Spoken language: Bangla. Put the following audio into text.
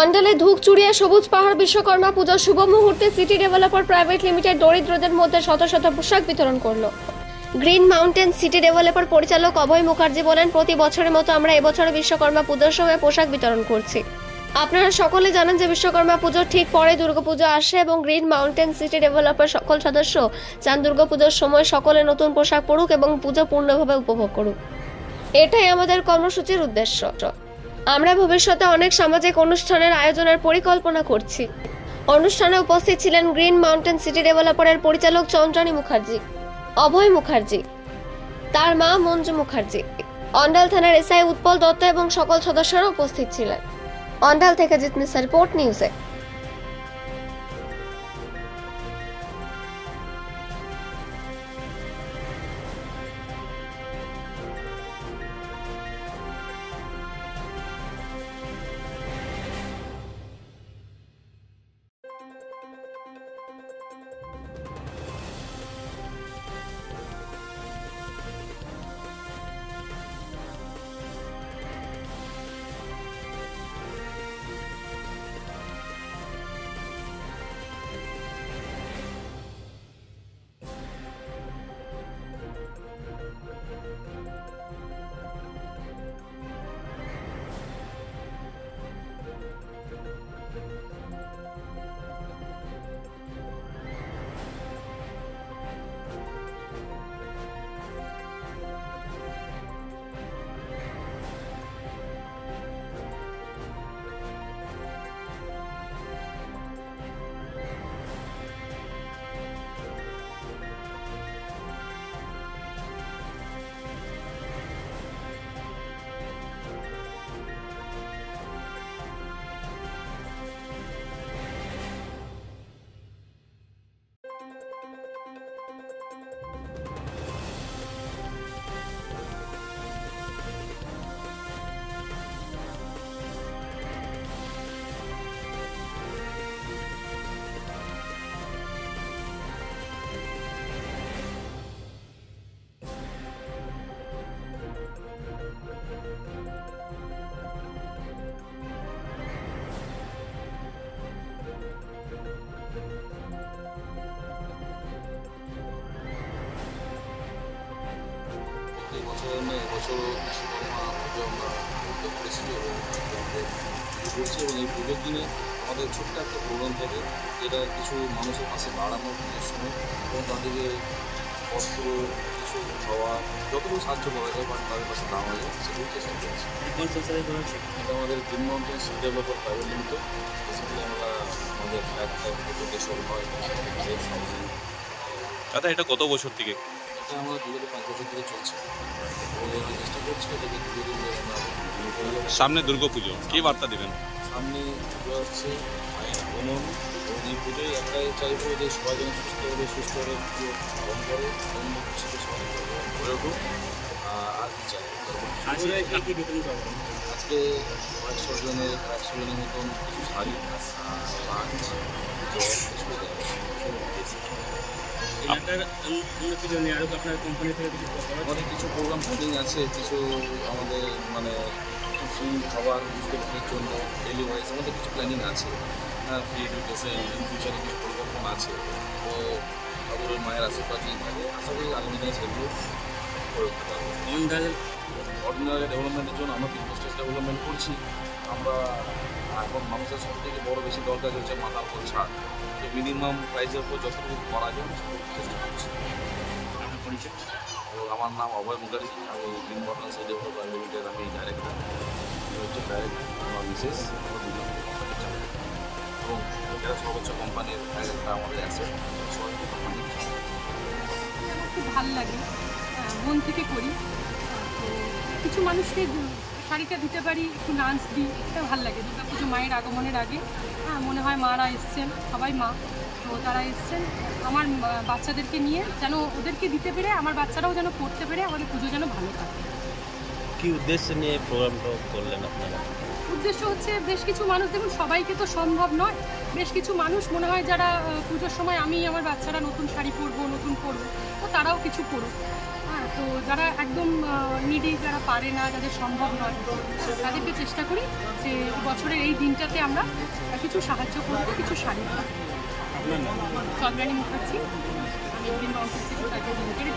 অন্ডালে ধূপচুড়িয়া সবুজ পাহাড় বিশ্বকর্মা পূজার শুভ মুহূর্তে সিটি ডেভেলপার প্রাইভেট লিমিটেড দরিদ্রদের মধ্যে শত শত পোশাক বিতরণ করলো। গ্রিন মাউন্টেন সিটি ডেভেলপার পরিচালক অভয় মুখার্জি বলেন, প্রতি বছরের মতো আমরা এবছরে বিশ্বকর্মা পূজার সময় পোশাক বিতরণ করছি। আপনারা সকলে জানেন যে বিশ্বকর্মা পুজোর ঠিক পরে দুর্গাপূজা আসে এবং গ্রিন মাউন্টেন সিটি ডেভেলপার সকল সদস্য চান দুর্গাপূজার সময় সকলে নতুন পোশাক পরুক এবং পূজা পূর্ণভাবে উপভোগ করুক। এটাই আমাদের কর্মসূচির উদ্দেশ্য। আমরা ভবিষ্যতে অনেক সামাজিক অনুষ্ঠানের আয়োজনের পরিকল্পনা করছি। অনুষ্ঠানে উপস্থিত ছিলেন গ্রিন মাউন্টেন সিটি ডেভেলপারের পরিচালক চন্দ্রানী মুখার্জি, অভয় মুখার্জি, তার মা মঞ্জু মুখার্জি, অন্ডাল থানার এসআই উৎপল দত্ত এবং সকল সদস্যরা উপস্থিত ছিলেন। অন্ডাল থেকে জিতমিসা রিপোর্ট নিউজে। এবছর বিশ্বকর্মা পুজো আমরা উদ্যোগ করেছি এবং করছি এবং এই পুজোর দিনে আমাদের ছোট্ট একটা প্রোগ্রাম থাকে, যেটা কিছু মানুষের পাশে দাঁড়ানো পুজোর সময় এবং তাদেরকে বস্ত্র, কিছু খাওয়া, যতটুকু সাহায্য করা যায় বা তাদের পাশে দাঁড়ানো যায় সেগুলো চেষ্টা করছি। এটা আমাদের green mountain city developer private limited. Basically আমরা আমাদের ফ্ল্যাটটা পুজোতে শুরু হয় দাদা। এটা কত বছর থেকে? এটা আমরা 2005 বছর থেকে চলছে। চেষ্টা করছি এটাকে সামনে দুর্গাপুজো, কী বার্তা দেবেন? সামনে পুজো আসছে, মায়ের আগমন, এবং এই পুজোয় একটাই চাইবো যে সবাই যেন সুস্থভাবে পুজো পালন করে এবং সাথে সবাই করে উঠুক। আর কি চাই আজকে 100 জনের মতন কিছু শাড়ি, লাঞ্চ, আমাদের কিছু প্রোগ্রাম প্ল্যানিং আছে, কিছু আমাদের মানে ফ্রি খাবার বুঝতে জন্য ডেলি ওয়াইজ আমাদের কিছু প্ল্যানিং আছে। হ্যাঁ, ফ্রি এডুকেশন, ফিউচারে কিছু পরিকল্পনা আছে। তো তাদের মায়ের আশীর্বাদ নিয়ে থাকে, আশা করি আগামী দিনে সেগুলো করে উঠতে পারবো। অর্ডিনারি ডেভেলপমেন্টের জন্য আমরা কিন্তু স্টেজ ডেভেলপমেন্ট করছি। আমরা এখন মানুষের সব থেকে বড় বেশি দরকার হচ্ছে মাথার উপর ছাদ। তো মিনিমাম প্রাইসের উপর যতটুকু করা যায় চেষ্টা করছি। আমার নাম অভয় মুখার্জি, আমি green mountain city developer private limited, আমি ডাইরেক্টর। হচ্ছে ডাইরেক্টর আমার মিসেস, আমার দুজন কোম্পানির চাকরি এবং এটা সর্বোচ্চ কোম্পানির একটা আমাদের অ্যাসেট। সবাই কোম্পানি খুব ভালো লাগে, মন থেকে করি। তো কিছু মানুষকে শাড়িটা দিতে পারি, একটু নাচ দিই, এটা ভালো লাগে। দুর্গাপুজো মায়ের আগমনের আগে মনে হয় মারা এসছেন, সবাই মা, তো তারা এসছেন আমার বাচ্চাদেরকে নিয়ে, যেন ওদেরকে দিতে পেরে আমার বাচ্চারাও যেন পড়তে পেরে আমাদের পুজো যেন ভালো থাকে। কি উদ্দেশ্য নিয়ে প্রোগ্রামটা করলেন আপনারা? উদ্দেশ্য হচ্ছে বেশ কিছু মানুষ, দেখুন সবাইকে তো সম্ভব নয়, বেশ কিছু মানুষ মনে হয় যারা পুজোর সময় আমি আমার বাচ্চারা নতুন শাড়ি পরবো, নতুন পরবো, তো তারাও কিছু পরুক। হ্যাঁ, তো যারা একদম নিডি, যারা পারে না, যাদের সম্ভব নয়, তাদেরকে চেষ্টা করি যে বছরের এই দিনটাতে আমরা কিছু সাহায্য করবো, কিছু শাড়ি। চন্দ্রানী মুখার্জি, আমি গ্রিন মাউন্টেন সিটি প্রাইভেট লিমিটেডে